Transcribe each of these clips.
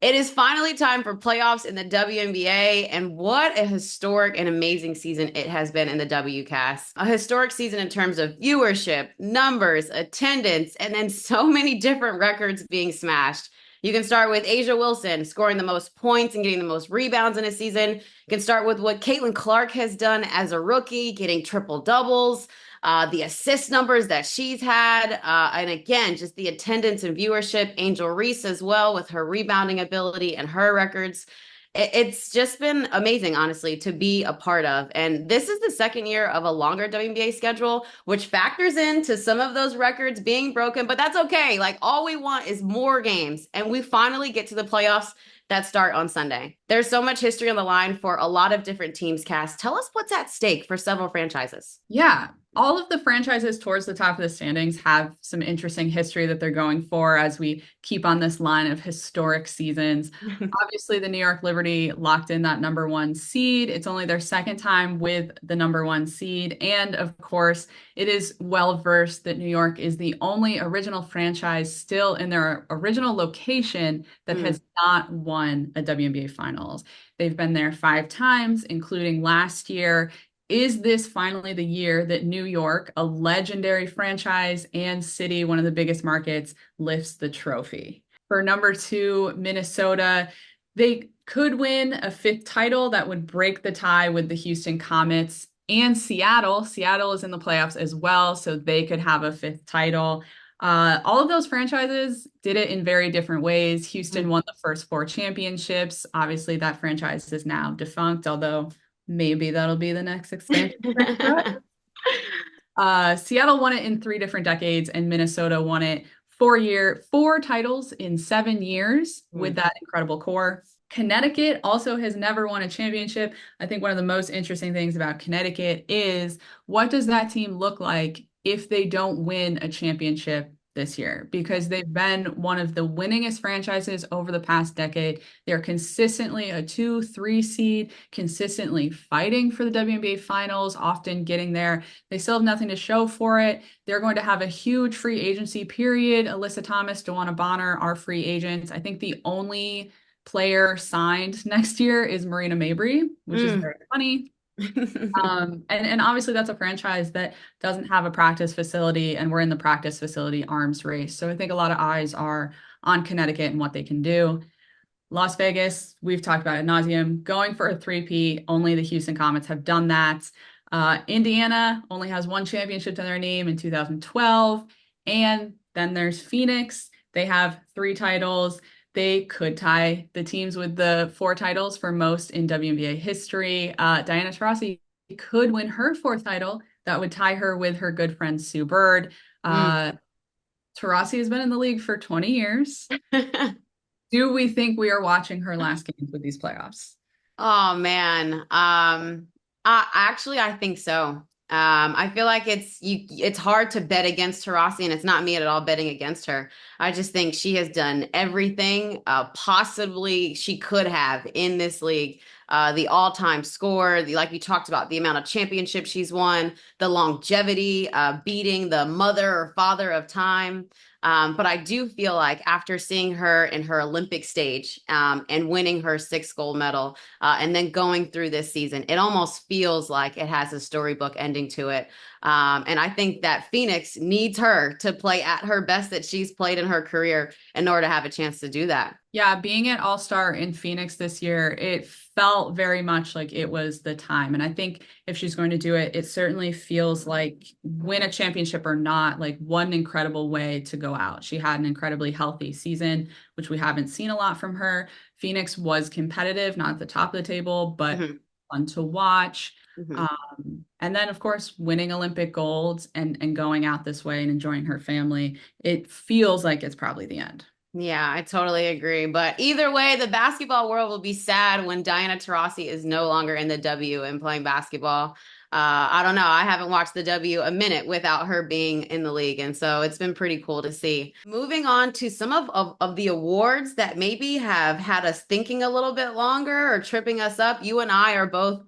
It is finally time for playoffs in the WNBA, and what a historic and amazing season it has been in the WCAS. A historic season in terms of viewership, numbers, attendance, and then so many different records being smashed. You can start with Asia Wilson scoring the most points and getting the most rebounds in a season. You can start with what Caitlin Clark has done as a rookie, getting triple doubles, the assist numbers that she's had, and again, just the attendance and viewership. Angel Reese as well with her rebounding ability and her records. It's just been amazing, honestly, to be a part of. And this is the second year of a longer WNBA schedule, which factors into some of those records being broken, but that's okay. Like, all we want is more games. And we finally get to the playoffs that start on Sunday. There's so much history on the line for a lot of different teams, Cass. Tell us what's at stake for several franchises. Yeah, all of the franchises towards the top of the standings have some interesting history that they're going for as we keep on this line of historic seasons. Obviously, the New York Liberty locked in that number one seed. It's only their second time with the number one seed. And of course, it is well versed that New York is the only original franchise still in their original location that has not won a WNBA finals. They've been there 5 times, including last year. Is this finally the year that New York, a legendary franchise and city, one of the biggest markets, lifts the trophy? For number two, Minnesota, they could win a fifth title that would break the tie with the Houston Comets and Seattle. Seattle is in the playoffs as well, so they could have a fifth title. All of those franchises did it in very different ways. Houston won the first 4 championships. Obviously, that franchise is now defunct, although maybe that'll be the next expansion. Seattle won it in 3 different decades, and Minnesota won it 4 titles in 7 years with that incredible core. Connecticut also has never won a championship. I think one of the most interesting things about Connecticut is what does that team look like if they don't win a championship this year? Because they've been one of the winningest franchises over the past decade. They're consistently a 2, 3 seed, consistently fighting for the WNBA finals, often getting there. They still have nothing to show for it. They're going to have a huge free agency period. Alyssa Thomas, Dewana Bonner are free agents. I think the only player signed next year is Marina Mabrey, which is very funny. And obviously that's a franchise that doesn't have a practice facility, and we're in the practice facility arms race. So I think a lot of eyes are on Connecticut and what they can do. Las Vegas, we've talked about ad nauseum, going for a three-peat. Only the Houston Comets have done that. Indiana only has 1 championship to their name in 2012. And then there's Phoenix. They have 3 titles. They could tie the teams with the 4 titles for most in WNBA history. Diana Taurasi could win her 4th title. That would tie her with her good friend Sue Bird. Taurasi has been in the league for 20 years. Do we think we are watching her last games with these playoffs? Oh man. I think so. I feel like it's hard to bet against Taurasi, and it's not me at all betting against her. I just think she has done everything possibly she could have in this league. The all-time score, like you talked about, the amount of championships she's won, the longevity, beating the mother or father of time. But I do feel like after seeing her in her Olympic stage and winning her 6th gold medal and then going through this season, it almost feels like it has a storybook ending to it. And I think that Phoenix needs her to play at her best that she's played in her career in order to have a chance to do that. Yeah, being at All-Star in Phoenix this year, it felt very much like it was the time. And I think if she's going to do it, it certainly feels like win a championship or not, like one incredible way to go out. She had an incredibly healthy season, which we haven't seen a lot from her. Phoenix was competitive, not at the top of the table, but fun to watch. And then, of course, winning Olympic golds and going out this way and enjoying her family, it feels like it's probably the end. Yeah, I totally agree. But either way, the basketball world will be sad when Diana Taurasi is no longer in the W and playing basketball. I don't know. I haven't watched the W a minute without her being in the league. And so it's been pretty cool to see. Moving on to some of the awards that maybe have had us thinking a little bit longer or tripping us up. You and I are both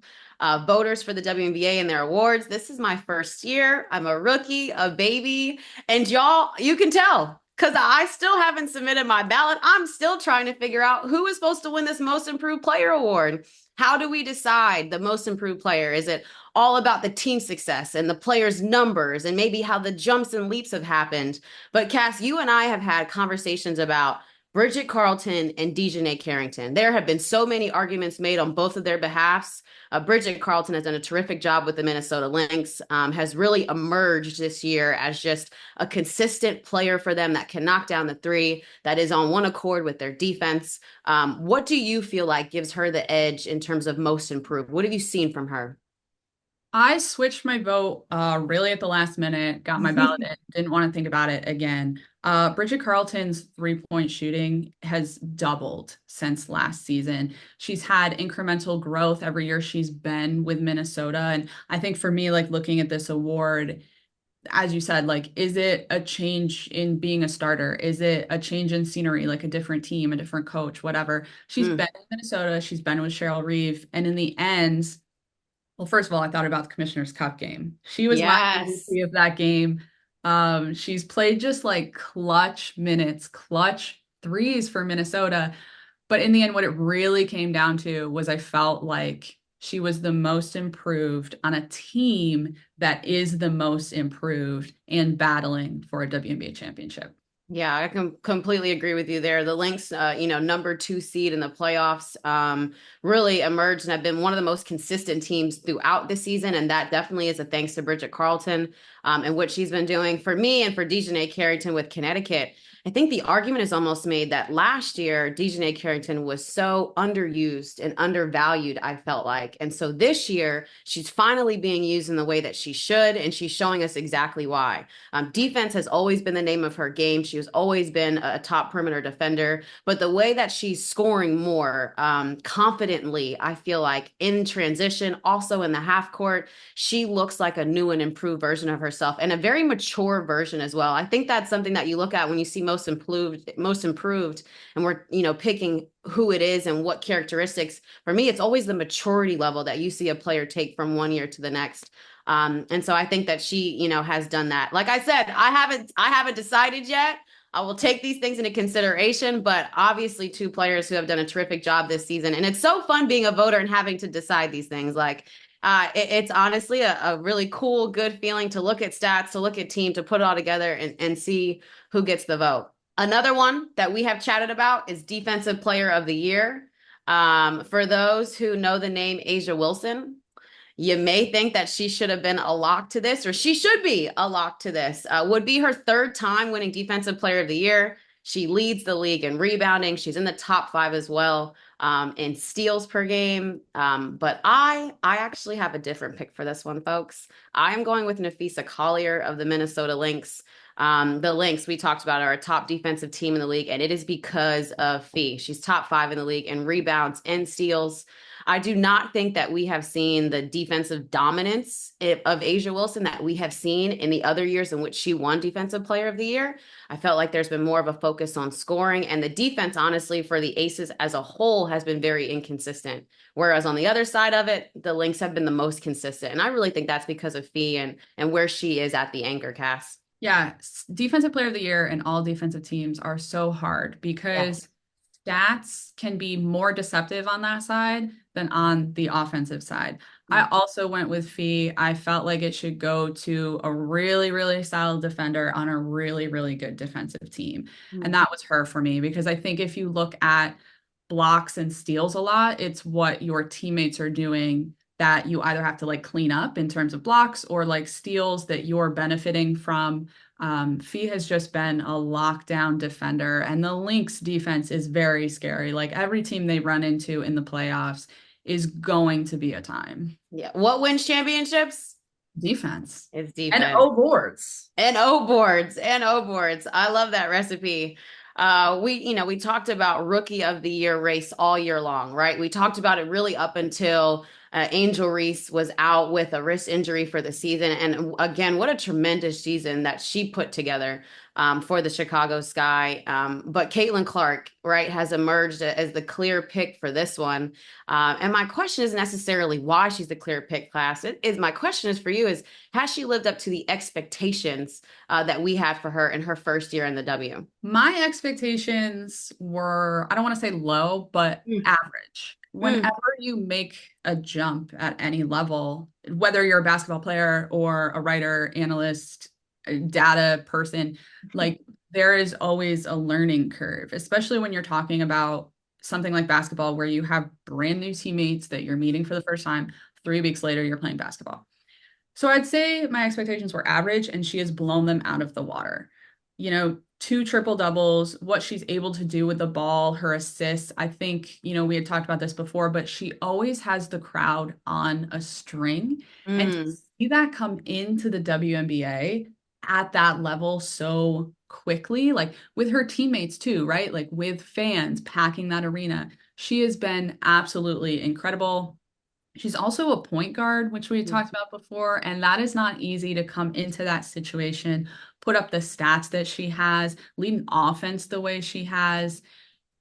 voters for the WNBA and their awards. This is my first year. I'm a rookie, a baby, and y'all, you can tell because I still haven't submitted my ballot. I'm still trying to figure out who is supposed to win this most improved player award. How do we decide the most improved player? Is it all about the team success and the players' numbers and maybe how the jumps and leaps have happened? But Cass, you and I have had conversations about Bridget Carlton and Dejanay Carrington. There have been so many arguments made on both of their behalfs. Bridget Carlton has done a terrific job with the Minnesota Lynx, has really emerged this year as just a consistent player for them that can knock down the three, that is on one accord with their defense. What do you feel like gives her the edge in terms of most improved? What have you seen from her? I switched my vote really at the last minute, got my ballot in, didn't want to think about it again. Bridget Carlton's three-point shooting has doubled since last season. She's had incremental growth every year she's been with Minnesota. And I think for me, like looking at this award, as you said, like, is it a change in being a starter? Is it a change in scenery, like a different team, a different coach, whatever? She's been in Minnesota, she's been with Cheryl Reeve. And in the end, well, first of all, I thought about the Commissioner's Cup game. She was my Yes. MVP of that game. She's played just like clutch minutes, clutch threes for Minnesota. But in the end, what it really came down to was I felt like she was the most improved on a team that is the most improved and battling for a WNBA championship. Yeah, I can completely agree with you there. The Lynx, number two seed in the playoffs, really emerged and have been one of the most consistent teams throughout the season. And that definitely is a thanks to Bridget Carlton and what she's been doing for me and for Dejanay Carrington with Connecticut. I think the argument is almost made that last year, Dejanay Carrington was so underused and undervalued, I felt like. And so this year, she's finally being used in the way that she should, and she's showing us exactly why. Defense has always been the name of her game. She has always been a top perimeter defender, but the way that she's scoring more confidently, I feel like in transition, also in the half court, she looks like a new and improved version of herself and a very mature version as well. I think that's something that you look at when you see most improved, and we're, picking who it is and what characteristics. For me, it's always the maturity level that you see a player take from one year to the next. And so I think that she, has done that. Like I said, I haven't decided yet. I will take these things into consideration, but obviously two players who have done a terrific job this season. And it's so fun being a voter and having to decide these things. Like it's honestly a really cool, good feeling to look at stats, to look at team, to put it all together and see who gets the vote. Another one that we have chatted about is Defensive Player of the Year. For those who know the name A'ja Wilson, you may think that she should have been a lock to this, or she should be a lock to this. Would be her third time winning Defensive Player of the Year. She leads the league in rebounding. She's in the top five as well in steals per game. But I actually have a different pick for this one, folks. I am going with Napheesa Collier of the Minnesota Lynx. The Lynx, we talked about, are a top defensive team in the league, and it is because of Fee. She's top five in the league in rebounds and steals. I do not think that we have seen the defensive dominance of A'ja Wilson that we have seen in the other years in which she won Defensive Player of the Year. I felt like there's been more of a focus on scoring, and the defense, honestly, for the Aces as a whole has been very inconsistent. Whereas on the other side of it, the Lynx have been the most consistent. And I really think that's because of Fee and where she is at the anchor cast. Yeah, Defensive Player of the Year and all defensive teams are so hard because stats can be more deceptive on that side than on the offensive side. I also went with Fee. I felt like it should go to a really, really solid defender on a really, really good defensive team. And that was her for me, because I think if you look at blocks and steals a lot, it's what your teammates are doing that you either have to like clean up in terms of blocks or like steals that you're benefiting from. Fee has just been a lockdown defender, and the Lynx defense is very scary. Like every team they run into in the playoffs is going to be a time. Yeah. What wins championships? Defense. It's defense. And O boards. And O boards. And O boards. I love that recipe. We talked about Rookie of the Year race all year long, right? We talked about it really up until Angel Reese was out with a wrist injury for the season. And again, what a tremendous season that she put together. for the Chicago Sky. But Caitlin Clark, right, has emerged as the clear pick for this one. And my question isn't necessarily why she's the clear pick, class. My question is for you is, has she lived up to the expectations that we had for her in her first year in the W? My expectations were, I don't want to say low, but Mm, average. mm, Whenever you make a jump at any level, whether you're a basketball player or a writer, analyst, a data person, like there is always a learning curve, especially when you're talking about something like basketball where you have brand new teammates that you're meeting for the first time. 3 weeks later, you're playing basketball. So I'd say my expectations were average, and she has blown them out of the water. Two triple doubles, what she's able to do with the ball, her assists. I think, we had talked about this before, but she always has the crowd on a string. And to mm. see that come into the WNBA at that level so quickly, like with her teammates too, right? Like with fans packing that arena, she has been absolutely incredible. She's also a point guard, which we talked about before, and that is not easy to come into that situation, put up the stats that she has, lead an offense the way she has.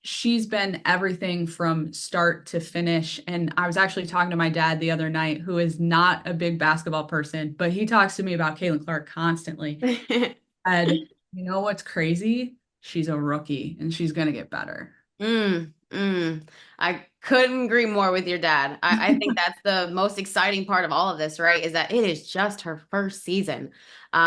She's been everything from start to finish. And I was actually talking to my dad the other night, who is not a big basketball person, but he talks to me about Caitlin Clark constantly. And you know what's crazy? She's a rookie and she's going to get better. Mm, mm. I couldn't agree more with your dad. I think that's the most exciting part of all of this, right? Is that it is just her first season. What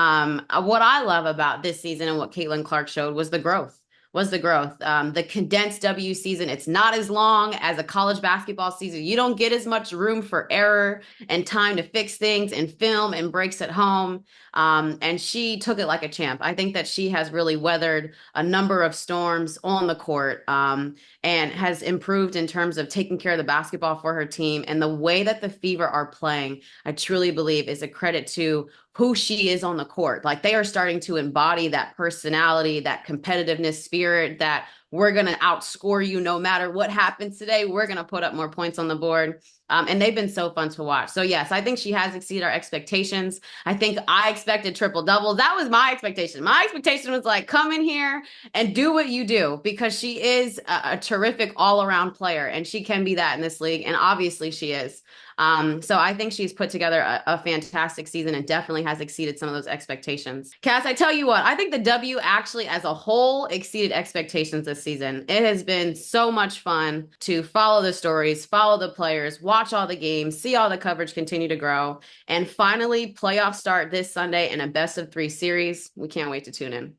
I love about this season and what Caitlin Clark showed was the growth. The condensed W season, it's not as long as a college basketball season. You don't get as much room for error and time to fix things and film and breaks at home. And she took it like a champ. I think that she has really weathered a number of storms on the court, and has improved in terms of taking care of the basketball for her team. And the way that the Fever are playing, I truly believe is a credit to who she is on the court. Like they are starting to embody that personality, that competitiveness spirit, that we're going to outscore you no matter what happens today. We're going to put up more points on the board. And they've been so fun to watch. So yes, I think she has exceeded our expectations. I think I expected triple doubles. That was my expectation. My expectation was like, come in here and do what you do, because she is a terrific all-around player, and she can be that in this league. And obviously she is. So I think she's put together a fantastic season and definitely has exceeded some of those expectations. Cass, I tell you what, I think the W actually as a whole exceeded expectations this season. It has been so much fun to follow the stories, follow the players, watch all the games, see all the coverage continue to grow, and finally playoffs start this Sunday in a best of 3 series. We can't wait to tune in.